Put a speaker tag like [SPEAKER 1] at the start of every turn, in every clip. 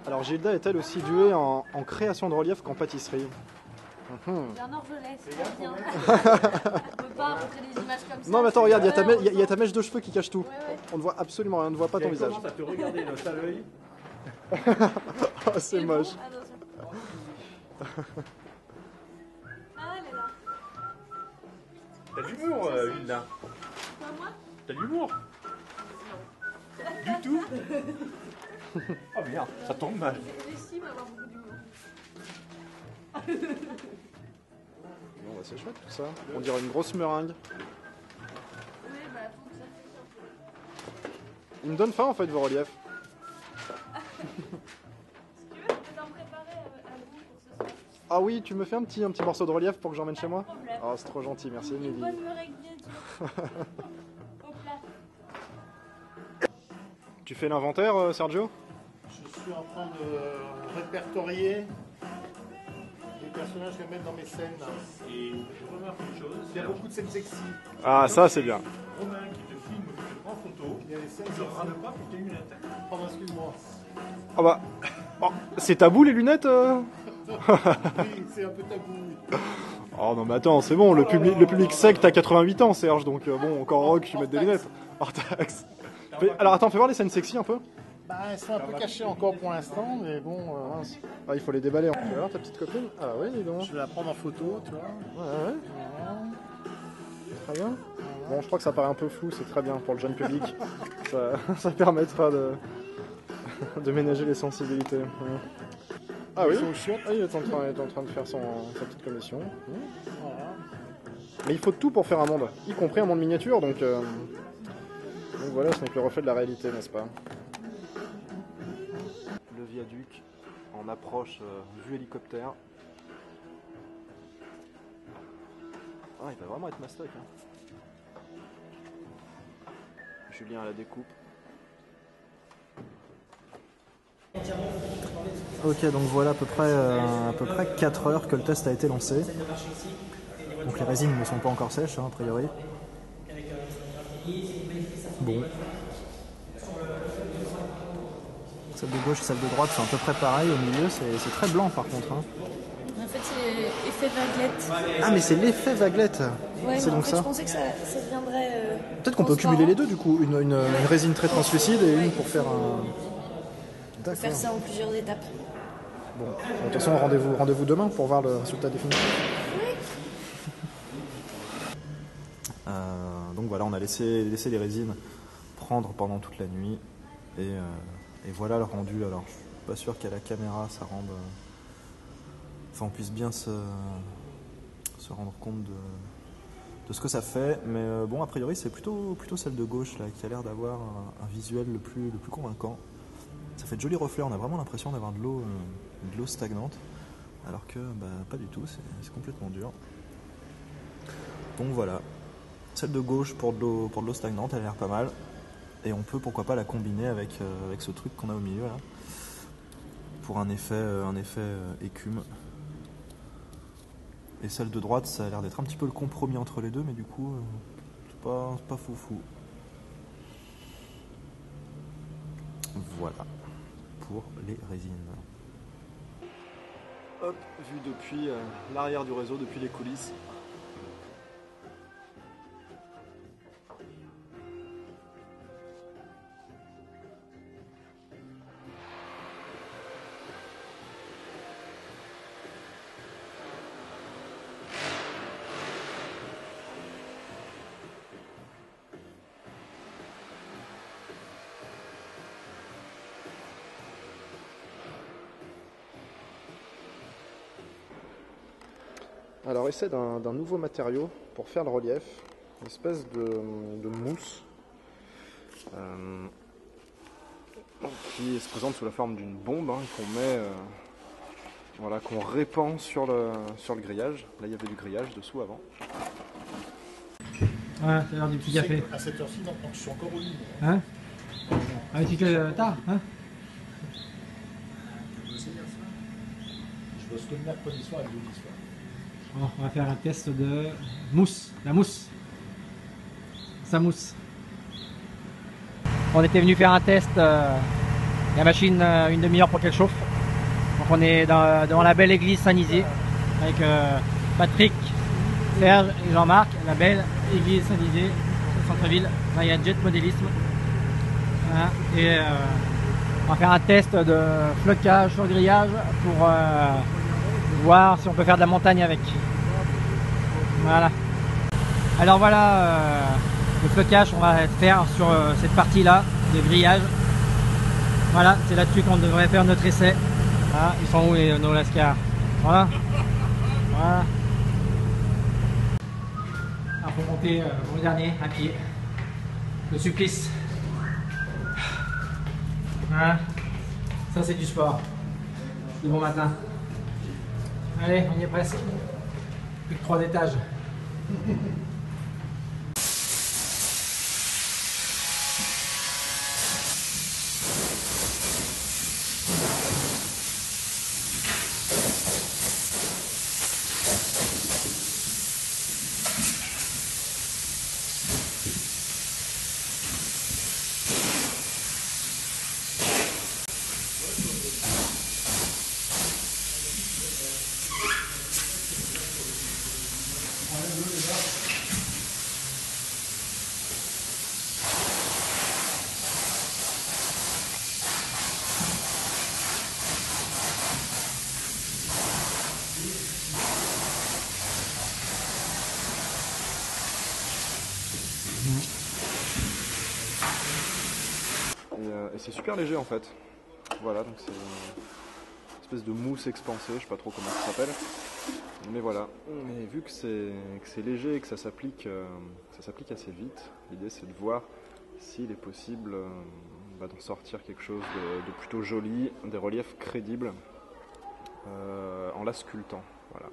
[SPEAKER 1] Alors Gilda est elle aussi douée en création de relief qu'en pâtisserie?
[SPEAKER 2] J'ai un orgelet, c'est pas bien. On peut pas montrer des images comme ça.
[SPEAKER 1] Non mais attends, regarde, il y a ta mèche de cheveux qui cache tout.
[SPEAKER 2] Ouais.
[SPEAKER 1] On ne voit absolument rien, on ne voit pas ton visage.
[SPEAKER 3] Commence à te regarder là, à l'œil.
[SPEAKER 1] Oh, c'est moche.
[SPEAKER 2] Ah, elle est là.
[SPEAKER 3] T'as de l'humour, Linda.
[SPEAKER 2] Quoi, moi?
[SPEAKER 3] T'as de l'humour? Du tout. Oh merde, ça tombe mal.
[SPEAKER 2] J'estime avoir beaucoup d'humour.
[SPEAKER 1] Bon, bah, c'est chouette tout ça. On dirait une grosse meringue.
[SPEAKER 2] Oui, bah, faut que ça fait un peu.
[SPEAKER 1] Il me donne faim en fait vos reliefs.
[SPEAKER 2] Si tu veux, je peux t'en préparer à vous pour ce soir.
[SPEAKER 1] Ah oui, tu me fais un petit morceau de relief pour que j'emmène chez moi?
[SPEAKER 2] Pas de problème.
[SPEAKER 1] Oh, c'est trop gentil, merci
[SPEAKER 2] Une
[SPEAKER 1] Émilie.
[SPEAKER 2] bonne meringue bien dure. Au plat.
[SPEAKER 1] Tu fais l'inventaire, Sergio?
[SPEAKER 4] Je suis en train de répertorier les personnages que je vais mettre dans mes scènes.
[SPEAKER 3] Et je remarque une chose.
[SPEAKER 4] Il y a beaucoup de scènes sexy.
[SPEAKER 1] Ah, ça c'est bien.
[SPEAKER 3] Romain qui te filme, qui te prend en photo.
[SPEAKER 4] Il y a des scènes
[SPEAKER 3] Je
[SPEAKER 4] sexy.
[SPEAKER 3] râle pas pour tes lunettes.
[SPEAKER 4] Pardon, excuse-moi.
[SPEAKER 1] Ah bah. Oh, c'est tabou les lunettes
[SPEAKER 4] Oui, c'est un peu tabou.
[SPEAKER 1] Oh non mais attends, c'est bon, le public sec t'as 88 ans Serge, donc bon, encore heureux que tu mettes des lunettes. Hors taxe. Alors attends, fais voir les scènes sexy un peu.
[SPEAKER 4] Bah, elles sont un peu cachées encore pour l'instant, mais bon,
[SPEAKER 1] Mince. Ah, il faut les déballer. Tu vas voir ta petite copine? Ah oui, dis donc.
[SPEAKER 4] je vais la prendre en photo, tu vois.
[SPEAKER 1] Ouais. Très bien. Bon, je crois que ça paraît un peu flou, c'est très bien pour le jeune public. ça permettra de ménager les sensibilités. Ouais. Ah oui, ah, il est en train de faire sa petite commission.
[SPEAKER 4] Voilà.
[SPEAKER 1] Mais il faut tout pour faire un monde, y compris un monde miniature, donc voilà, ce n'est que le reflet de la réalité, n'est-ce pas? Le viaduc en approche vue hélicoptère. Ah, il va vraiment être mastoc. Hein. Julien à la découpe. Ok, donc voilà à peu près 4 heures que le test a été lancé. Donc les résines ne sont pas encore sèches, hein, a priori. Bon. Celle de gauche et celle de droite, c'est à peu près pareil. Au milieu, c'est très blanc par contre. Hein.
[SPEAKER 2] En fait, c'est l'effet vaguelette.
[SPEAKER 1] Ah, mais c'est l'effet vaguelette.
[SPEAKER 2] Ouais,
[SPEAKER 1] c'est
[SPEAKER 2] mais en
[SPEAKER 1] donc
[SPEAKER 2] fait,
[SPEAKER 1] ça.
[SPEAKER 2] je pensais que ça viendrait.
[SPEAKER 1] Peut-être qu'on peut cumuler les deux du coup. Une résine très translucide et une pour faire un.
[SPEAKER 2] D'accord. Faire ça en plusieurs étapes.
[SPEAKER 1] Bon, de toute façon, rendez-vous demain pour voir le résultat définitif. Oui. Donc voilà, on a laissé les résines prendre pendant toute la nuit et voilà le rendu. Alors, je suis pas sûr qu'à la caméra ça rende, enfin, on puisse bien se rendre compte de ce que ça fait, mais bon, a priori, c'est plutôt celle de gauche là qui a l'air d'avoir un visuel le plus convaincant. Ça fait de jolis reflets, on a vraiment l'impression d'avoir de l'eau stagnante, alors que pas du tout, c'est complètement dur. Donc voilà, celle de gauche pour de l'eau stagnante, elle a l'air pas mal, et on peut pourquoi pas la combiner avec ce truc qu'on a au milieu là, pour un effet écume. Et celle de droite, ça a l'air d'être un petit peu le compromis entre les deux, mais du coup, c'est pas foufou. Voilà. Pour les résines. Hop, vu depuis l'arrière du réseau, depuis les coulisses. Alors, essaie d'un nouveau matériau pour faire le relief, une espèce de mousse qui se présente sous la forme d'une bombe qu'on met, voilà, qu'on répand sur le grillage. Là, il y avait du grillage dessous avant.
[SPEAKER 5] Ouais, c'est l'heure du petit café.
[SPEAKER 4] À cette heure-ci, donc je suis encore au lit.
[SPEAKER 5] Hein? Ah, tu te lèves tard, hein?
[SPEAKER 4] Je bosse que le mercredi soir et le jeudi soir.
[SPEAKER 5] Bon, on va faire un test de mousse. La mousse. Sa mousse. On était venu faire un test il la machine une demi-heure pour qu'elle chauffe. Donc on est devant la belle église Saint-Nizier avec Patrick, Serge et Jean-Marc. La belle église Saint-Nizier au centre-ville. Là il y a Jet Modélisme. Voilà. Et on va faire un test de flocage sur grillage pour voir si on peut faire de la montagne avec. Voilà. Alors voilà le flocage on va faire sur cette partie là de grillage. Voilà, c'est là-dessus qu'on devrait faire notre essai. Ah, ils sont où nos lascars? Voilà. Voilà. Alors pour monter le dernier à pied. Le supplice. Voilà. Ça c'est du sport. Du bon matin. Allez, on y est presque. Plus que 3 étages.
[SPEAKER 1] Et c'est super léger en fait. Voilà, donc c'est une espèce de mousse expansée, je sais pas trop comment ça s'appelle. Mais voilà, mais vu que c'est léger et que ça s'applique assez vite, l'idée c'est de voir s'il est possible d'en sortir quelque chose de plutôt joli, des reliefs crédibles en la sculptant. Voilà.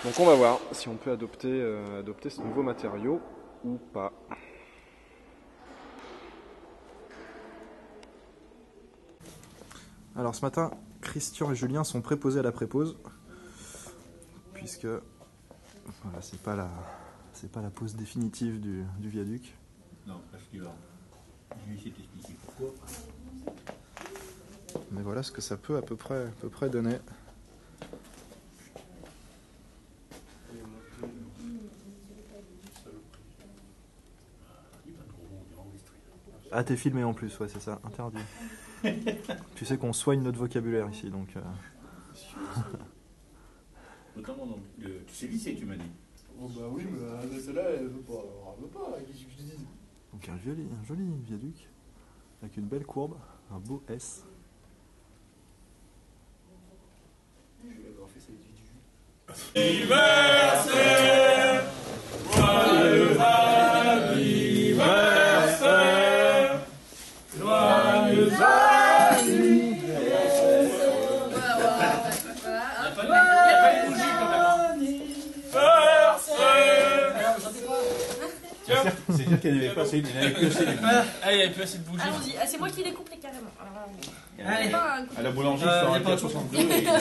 [SPEAKER 1] Donc on va voir si on peut adopter ce nouveau matériau ou pas. Alors ce matin, Christian et Julien sont préposés à la prépose, puisque voilà, c'est pas la pose définitive du viaduc.
[SPEAKER 3] Non, parce que je vais essayer de t'expliquer pourquoi.
[SPEAKER 1] Mais voilà ce que ça peut à peu près donner. Ah, t'es filmé en plus, ouais, c'est ça, interdit. Tu sais qu'on soigne notre vocabulaire ici, donc...
[SPEAKER 3] Notamment, donc, tu sais lycée, tu m'as dit.
[SPEAKER 4] Oh bah oui, mais celle-là, elle veut pas. Elle veut pas, qu'est-ce que je te dis?
[SPEAKER 1] Donc un joli viaduc, avec une belle courbe, un beau S.
[SPEAKER 4] Je vais l'avoir fait, ça va être du jus.
[SPEAKER 6] Joyeux anniversaire, joyeux
[SPEAKER 3] C'est dire qu'elle n'avait pas assez, elle n'avait plus assez de bougies.
[SPEAKER 2] Ah, il n'y avait plus assez de bougies. Allons-y. Ah, c'est moi qui les coupe les carrément.
[SPEAKER 5] Allez.
[SPEAKER 3] À la boulangerie, ça aurait été 62. Il n'y
[SPEAKER 6] a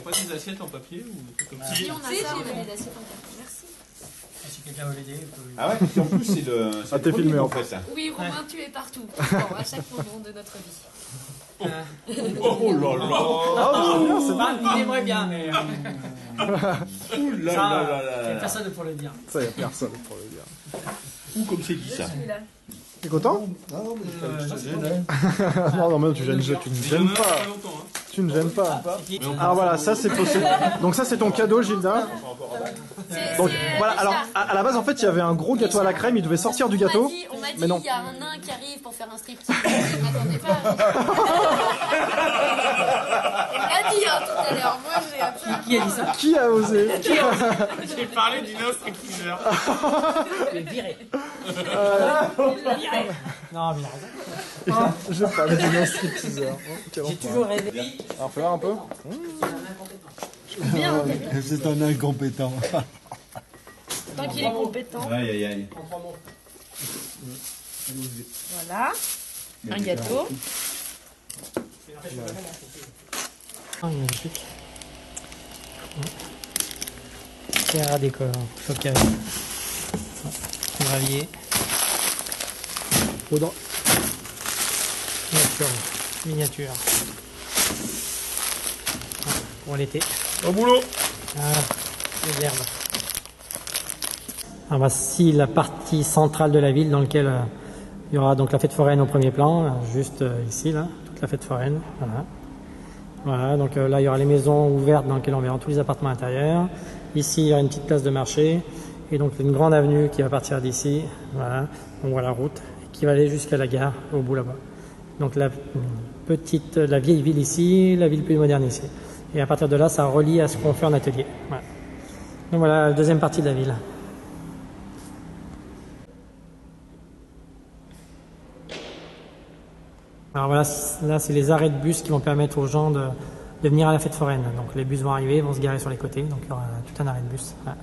[SPEAKER 6] pas des assiettes en papier ou des trucs comme ça?
[SPEAKER 2] Si, on a ça, on a des assiettes en papier. Merci.
[SPEAKER 5] Si quelqu'un veut l'aider,
[SPEAKER 3] Ah ouais, en plus c'est le.
[SPEAKER 1] Ah, t'es filmé en fait.
[SPEAKER 3] Ça.
[SPEAKER 2] Oui, Romain, tu es partout. Bon, à chaque moment de notre vie.
[SPEAKER 3] Oh là là.
[SPEAKER 5] c'est pas, il aimerait bien, mais
[SPEAKER 3] Ouh là
[SPEAKER 5] ça,
[SPEAKER 3] là là
[SPEAKER 5] il n'y a
[SPEAKER 3] là.
[SPEAKER 5] personne pour le dire.
[SPEAKER 1] Ça, y a personne pour le dire.
[SPEAKER 3] Ou comme c'est dit ça.
[SPEAKER 2] Celui-là.
[SPEAKER 1] T'es content?
[SPEAKER 4] Non, mais
[SPEAKER 3] Ça gêne.
[SPEAKER 1] Non, mais tu ne gênes pas. Tu ne gênes pas. Alors voilà, ça c'est possible. Donc ça c'est ton cadeau, Gilda. Donc voilà, alors à la base en fait il y avait un gros gâteau à la crème, il devait sortir du gâteau.
[SPEAKER 2] On m'a dit,
[SPEAKER 1] mais non.
[SPEAKER 2] il y a un nain qui arrive pour faire un striptease. Je m'attendais pas. On l'a dit hein, tout à l'heure. Moi j'ai appris.
[SPEAKER 5] Qui a dit ça?
[SPEAKER 1] Qui a osé?
[SPEAKER 6] J'ai parlé d'une autre stripteaseur.
[SPEAKER 5] Je l'ai viré. Non, mais il a raison.
[SPEAKER 1] Je parlais d'une stripteaseur.
[SPEAKER 5] J'ai toujours rêvé.
[SPEAKER 1] Alors fais voir un peu.
[SPEAKER 4] c'est un incompétent.
[SPEAKER 2] Tant qu'il est compétent.
[SPEAKER 3] Aïe aïe aïe.
[SPEAKER 2] Voilà. Un gâteau.
[SPEAKER 5] Oh, magnifique. Terre à décor, flocage. Gravier. voiture miniature. Pour l'été.
[SPEAKER 3] Au boulot.
[SPEAKER 5] Voilà, les herbes. Alors voici la partie centrale de la ville dans laquelle il y aura donc la fête foraine au premier plan, juste ici, là, toute la fête foraine. Voilà. Voilà, donc là il y aura les maisons ouvertes dans lesquelles on verra tous les appartements intérieurs. Ici il y aura une petite place de marché et donc une grande avenue qui va partir d'ici. Voilà, on voit la route qui va aller jusqu'à la gare au bout là-bas. Donc la vieille ville ici, la ville plus moderne ici. Et à partir de là, ça relie à ce qu'on fait en atelier. Voilà. Donc voilà la deuxième partie de la ville. Alors voilà, là c'est les arrêts de bus qui vont permettre aux gens de venir à la fête foraine. Donc les bus vont arriver, vont se garer sur les côtés, donc il y aura tout un arrêt de bus. Voilà.